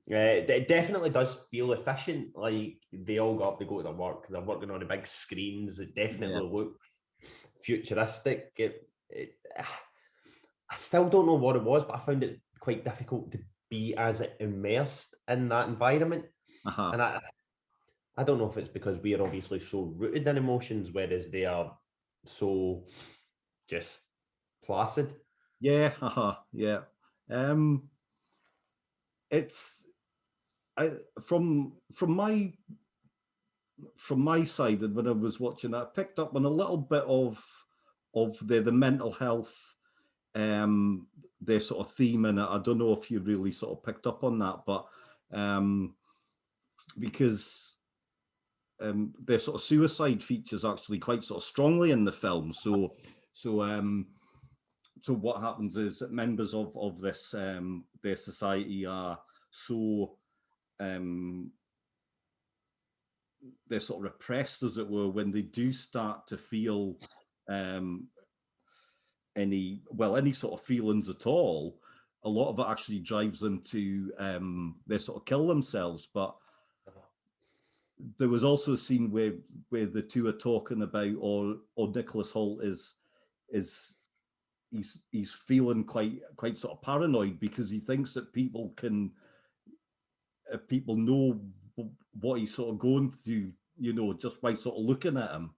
It definitely does feel efficient. Like they all got up, they go to their work, they're working on the big screens. It definitely looks futuristic. I still don't know what it was, but I found it quite difficult to be as immersed in that environment. And I don't know if it's because we are obviously so rooted in emotions, whereas they are so just placid. Yeah. It's from my side, and when I was watching that, I picked up on a little bit of the mental health, their sort of theme in it. I don't know if you really sort of picked up on that, but because their sort of suicide features actually quite sort of strongly in the film. So what happens is that members of this their society are so they're sort of repressed, as it were, when they do start to feel any sort of feelings at all. A lot of it actually drives them to they sort of kill themselves. But there was also a scene where the two are talking about, or Nicholas Hoult is he's feeling quite sort of paranoid, because he thinks that people know what he's sort of going through, just by sort of looking at him,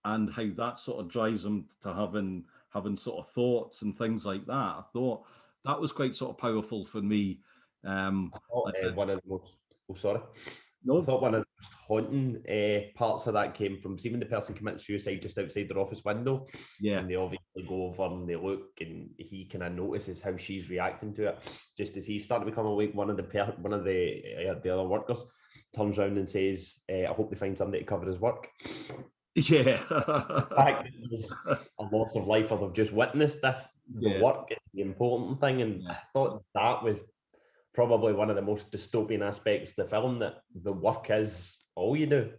and how that sort of drives him to having sort of thoughts and things like that. I thought that was quite sort of powerful for me. One of the most, No. I thought one of the most haunting parts of that came from seeing the person commit suicide just outside their office window. Yeah. And they obviously go over and they look, and he kind of notices how she's reacting to it. Just as he's starting to become awake, one of the other workers turns around and says, "I hope they find somebody to cover his work." Yeah. The fact that there's a loss of life, or they've just witnessed this, the work is the important thing. And I thought that was probably one of the most dystopian aspects of the film, that the work is all you do.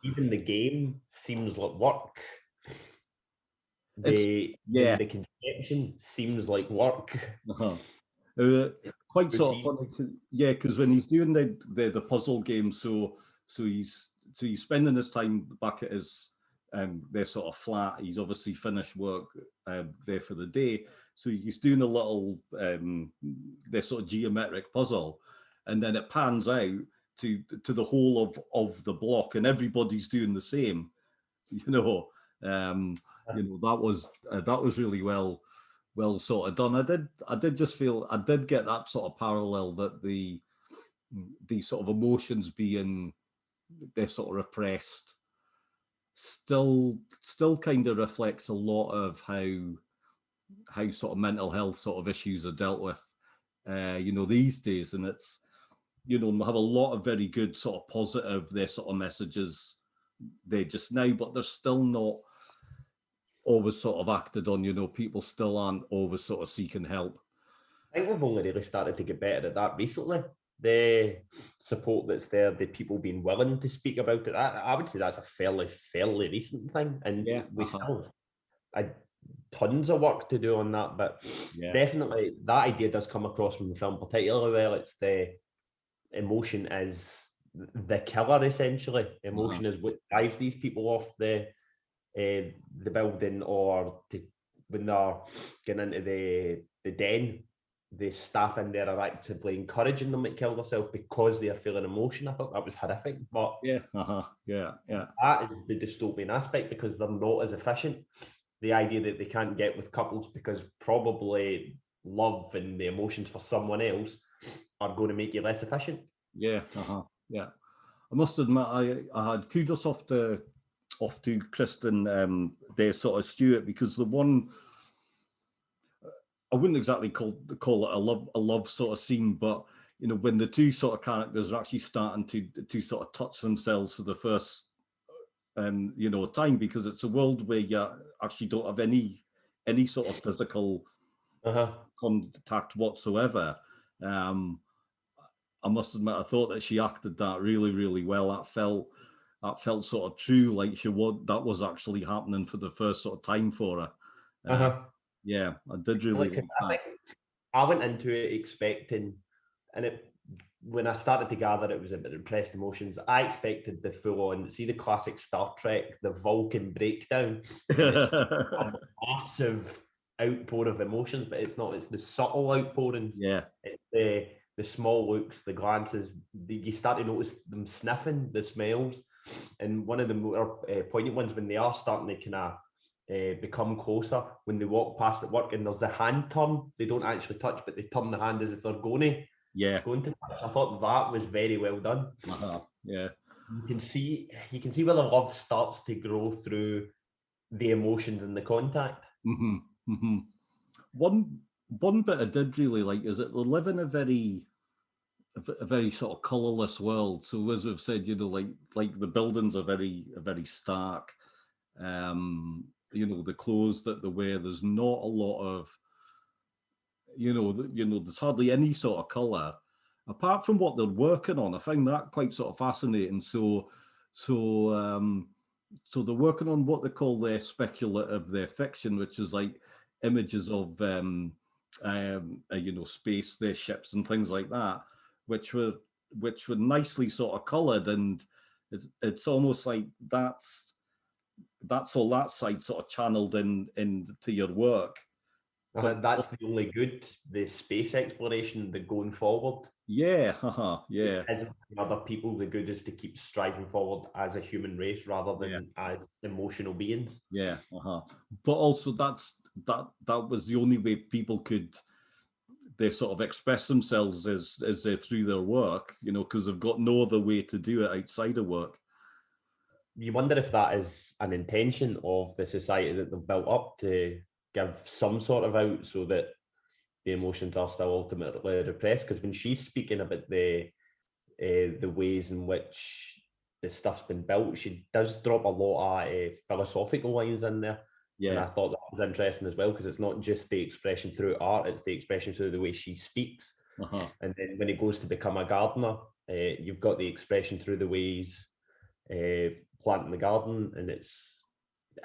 Even the game seems like work. The conception seems like work. Quite sort of funny, because when he's doing the puzzle game, so he's spending his time back at his their sort of flat. He's obviously finished work there for the day, so he's doing a little their sort of geometric puzzle, and then it pans out to the whole of the block, and everybody's doing the same. That was really well sort of done. I did just feel I did get that sort of parallel, that the sort of emotions being they're sort of repressed still kind of reflects a lot of how sort of mental health sort of issues are dealt with these days. And it's we have a lot of very good sort of positive their sort of messages there just now, but they're still not always sort of acted on. People still aren't always sort of seeking help. I think we've only really started to get better at that recently. The support that's there, the people being willing to speak about it, I would say that's a fairly recent thing. And Yeah. we still have tons of work to do on that. But Yeah. definitely that idea does come across from the film particularly well. It's the emotion is the killer, essentially. Emotion is what drives these people off the building, or when they're getting into the den, the staff in there are actively encouraging them to kill themselves because they are feeling emotion. I thought that was horrific, but Yeah. that is the dystopian aspect, because they're not as efficient. The idea that they can't get with couples because probably love and the emotions for someone else are going to make you less efficient. Yeah. Yeah. I must admit, I had kudos off to Kristen, their sort of Stuart, because the one, I wouldn't exactly call it a love sort of scene, but you know, when the two sort of characters are actually starting to sort of touch themselves for the first you know, time, because it's a world where you actually don't have any sort of physical contact whatsoever. I must admit, I thought that she acted that really, really well. That felt sort of true, like that was actually happening for the first sort of time for her. Yeah, I did really like that. I think I went into it expecting, and when I started to gather it was about repressed emotions, I expected the full-on, see the classic Star Trek, the Vulcan breakdown, and it's a massive outpour of emotions, but it's not. It's the subtle outpourings. Yeah, it's the small looks, the glances. You start to notice them sniffing the smells, and one of the more poignant ones when they are starting to kind of become closer, when they walk past at work and there's the hand turn. They don't actually touch, but they turn the hand as if they're going to touch. I thought that was very well done. Yeah, you can see where the love starts to grow through the emotions and the contact. One bit I did really like is that they live in a very sort of colorless world. So as we've said, you know, like the buildings are very stark. You know, the clothes that they wear, there's not a lot of, you know, there's hardly any sort of color apart from what they're working on. I find that quite sort of fascinating. So they're working on what they call their their fiction, which is like images of you know, space, their ships and things like that, which were nicely sort of colored, and it's almost like that's all that side sort of channeled into your work. But That's the only good, the space exploration, the going forward. Yeah, yeah. Isn't other people, the good is to keep striving forward as a human race rather than as emotional beings. Yeah, but also that was the only way people could, they sort of express themselves as they're through their work, you know, because they've got no other way to do it outside of work. You wonder if that is an intention of the society that they've built up to give some sort of out so that the emotions are still ultimately repressed. Because when she's speaking about the ways in which the stuff's been built, she does drop a lot of philosophical lines in there. Yeah. And I thought that was interesting as well, because it's not just the expression through art, it's the expression through the way she speaks. And then when he goes to become a gardener, you've got the expression through the ways planting the garden, and it's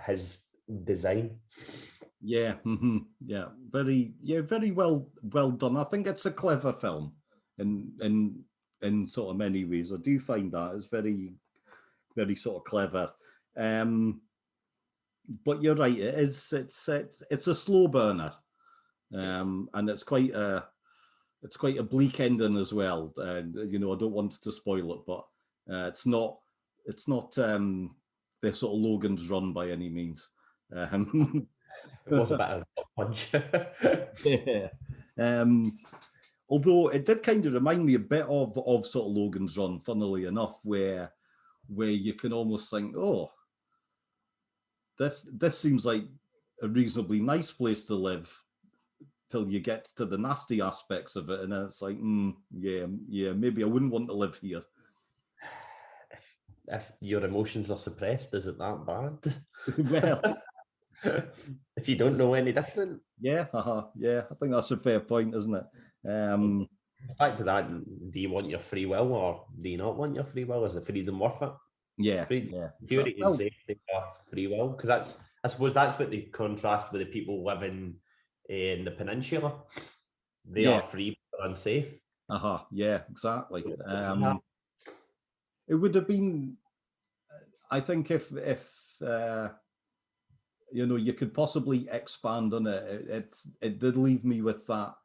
his design. Yeah, yeah, very well done. I think it's a clever film in sort of many ways. I do find that it's very sort of clever. But you're right, it's a slow burner, and it's quite a bleak ending as well. You know, I don't want to spoil it, but it's not their sort of Logan's Run by any means. It was a bit of a punch. Yeah. Although it did kind of remind me a bit of sort of Logan's Run, funnily enough, where you can almost think, oh, this seems like a reasonably nice place to live till you get to the nasty aspects of it, and then it's like, yeah, maybe I wouldn't want to live here. If your emotions are suppressed, is it that bad? Well, If you don't know any different. Yeah, yeah. I think that's a fair point, isn't it? Back to that, do you want your free will or do you not want your free will? Is the freedom worth it? Yeah, Free, yeah. security Well, and safety are free will, because I suppose that's what they contrast with the people living in the peninsula. They are yeah, free but unsafe. yeah, exactly. Yeah. It would have been, I think, if you could possibly expand on it. It did leave me with that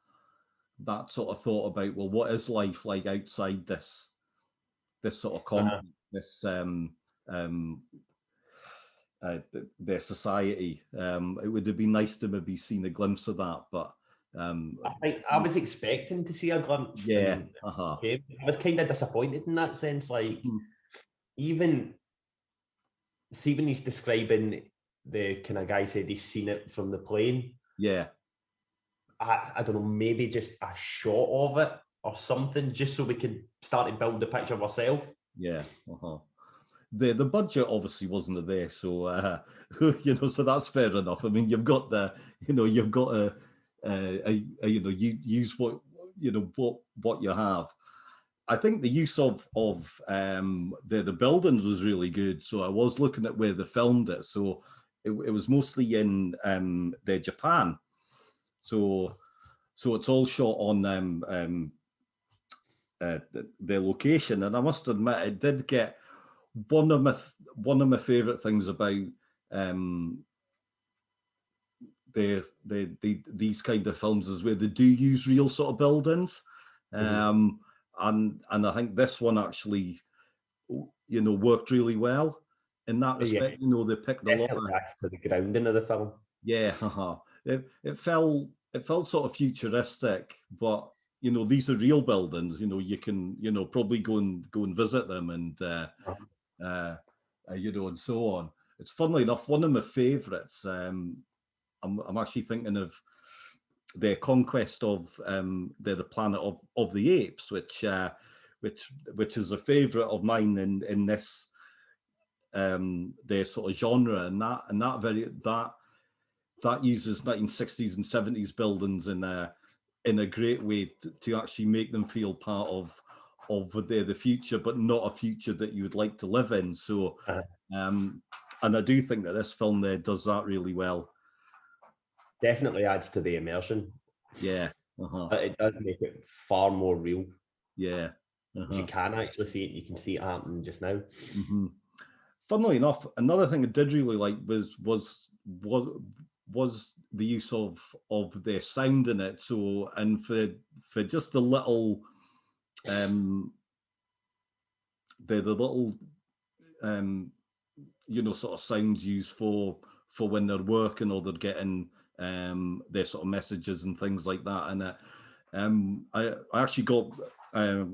sort of thought about, well, what is life like outside this sort of comedy, this their society. It would have been nice to maybe seen a glimpse of that, but I was expecting to see a glimpse. yeah, And I was kind of disappointed in that sense. Like, even see when he's describing the kind of guy said he's seen it from the plane. yeah. I don't know, maybe just a shot of it or something, just so we could start to build the picture of ourselves. Yeah. The budget obviously wasn't there, so so that's fair enough. I mean, you've got you've got use what you have. I think the use of the buildings was really good. So I was looking at where they filmed it. So it was mostly in Japan. So it's all shot on their location, and I must admit, it did get one of my favorite things about these kind of films is where they do use real sort of buildings, and I think this one actually worked really well in that respect. Yeah, They picked a lot of to the grounding of the film. Yeah, it felt sort of futuristic, but these are real buildings. You can probably go and visit them, and and so on. It's funnily enough one of my favourites. I'm actually thinking of their conquest of the planet of the apes, which is a favourite of mine in this their sort of genre, and that uses 1960s and 70s buildings in a great way to actually make them feel part of the future, but not a future that you would like to live in. So, and I do think that this film there does that really well. Definitely adds to the immersion. Yeah, it does make it far more real. Yeah, you can actually see it. You can see it happening just now. Funnily enough, another thing I did really like was the use of their sound in it. So, and for just the little the little sort of sounds used for when they're working or they're getting their sort of messages and things like that. And I actually got I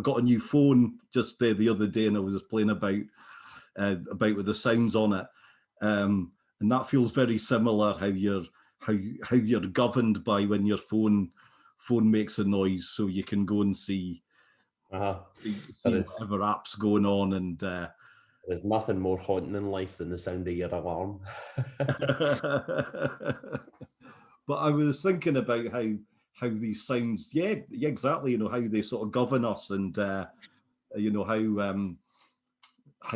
got a new phone just the other day, and I was just playing about with the sounds on it, and that feels very similar. How you're governed by when your phone makes a noise, so you can go and see whatever apps going on. And there's nothing more haunting in life than the sound of your alarm. But I was thinking about how these sounds, yeah, exactly. How they sort of govern us, and how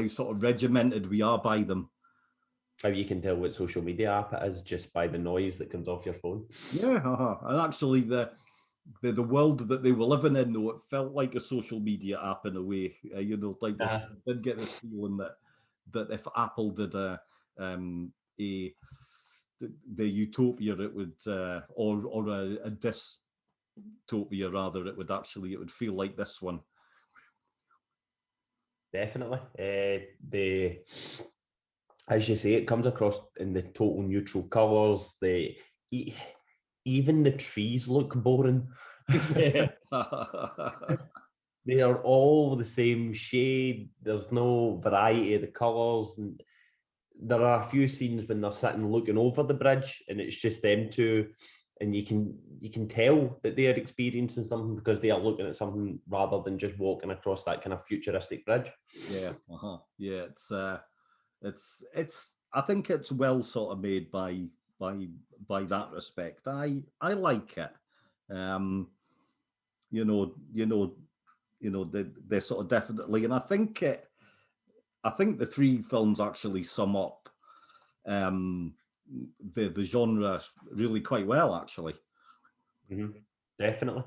sort of regimented we are by them. How you can tell what social media app it is just by the noise that comes off your phone. Yeah, and actually the world that they were living in, though, it felt like a social media app in a way. Like I did get this feeling that if Apple did the utopia, it would or a dystopia rather, it would feel like this one. Definitely. As you say, it comes across in the total neutral colours. Even the trees look boring. Yeah. They are all the same shade. There's no variety of the colours. And there are a few scenes when they're sitting looking over the bridge and it's just them two, and you can tell that they are experiencing something because they are looking at something rather than just walking across that kind of futuristic bridge. Yeah, yeah. I think it's well sort of made by that respect. I like it. You know, they're sort of definitely, and I think the three films actually sum up the genre really quite well, actually. Definitely.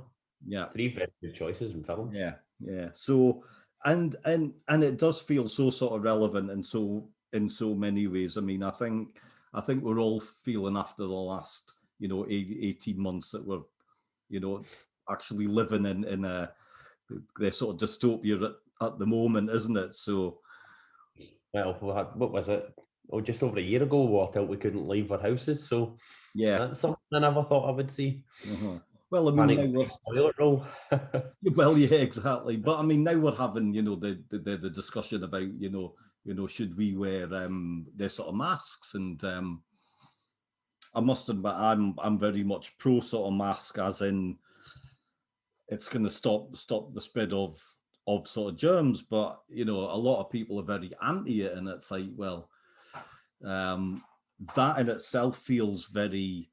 Yeah. Three very good choices in films. Yeah. So and it does feel so sort of relevant in so many ways. I mean, I think we're all feeling after the last 18 months that we're actually living in the sort of dystopia at the moment, isn't it? So well, what was it? Oh, just over a year ago, we were told we couldn't leave our houses. So yeah, that's something I never thought I would see. Well, I mean, now toilet roll. well, yeah, exactly. But I mean, now we're having the discussion about should we wear their sort of masks, and I must admit I'm very much pro sort of mask, as in it's going to stop the spread of sort of germs. But a lot of people are very anti it, and it's like, well, that in itself feels very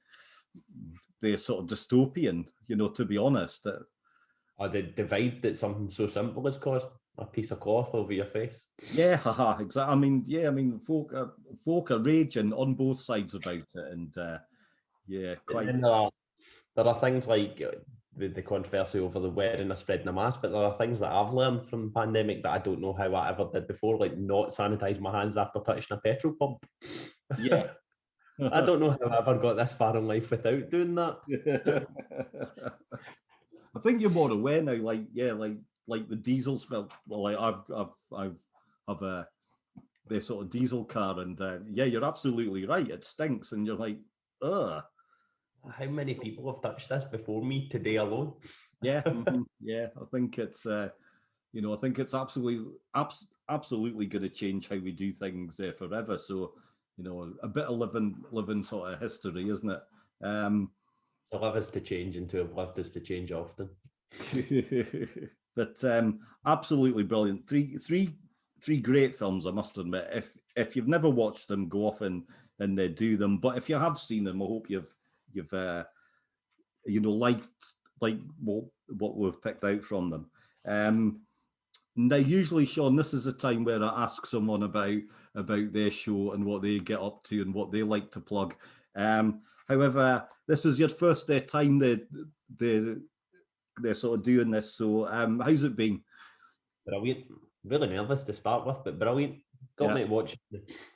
sort of dystopian, to be honest. Or the divide that something so simple has caused, a piece of cloth over your face. Yeah, exactly. I mean, folk are raging on both sides about it, and quite. And there are things like the controversy over the wearing or spreading a mask, but there are things that I've learned from the pandemic that I don't know how I ever did before, like not sanitize my hands after touching a petrol pump. Yeah. I don't know how I ever got this far in life without doing that. I think you're more aware now, like the diesel smell. Well, like I've their sort of diesel car, and yeah, you're absolutely right. It stinks, and you're like, ugh. How many people have touched this before me today alone? Yeah, yeah. I think it's I think it's absolutely going to change how we do things forever. So a bit of living sort of history, isn't it? To live is to change, and to have lived is to change often. But absolutely brilliant. Three great films, I must admit. If you've never watched them, go off and do them. But if you have seen them, I hope you've liked what we've picked out from them. Now, usually, Sean, this is a time where I ask someone about their show and what they get up to and what they like to plug. However, this is your first time they're sort of doing this. So how's it been? Brilliant. Really nervous to start with, but brilliant. Got me to watch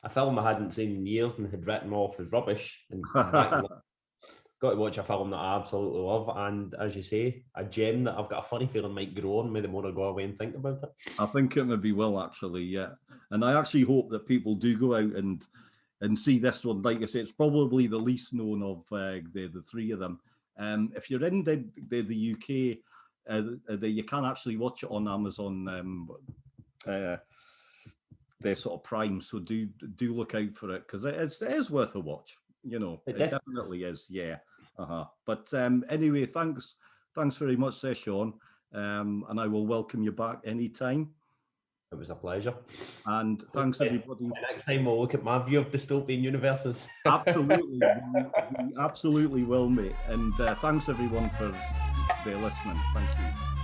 a film I hadn't seen in years and had written off as rubbish. And got to watch a film that I absolutely love. And as you say, a gem that I've got a funny feeling might grow on me the more I go away and think about it. I think it maybe will, actually, yeah. And I actually hope that people do go out and see this one. Like I say, it's probably the least known of the three of them. If you're in the UK, you can actually watch it on Amazon. Their sort of Prime, so do look out for it, because it is worth a watch. It definitely is. Yeah. But anyway, thanks very much, Sean, and I will welcome you back anytime. It was a pleasure. And thanks, everybody. Next time we'll look at my view of dystopian universes. Absolutely. We absolutely will, mate. And thanks, everyone, for their listening. Thank you.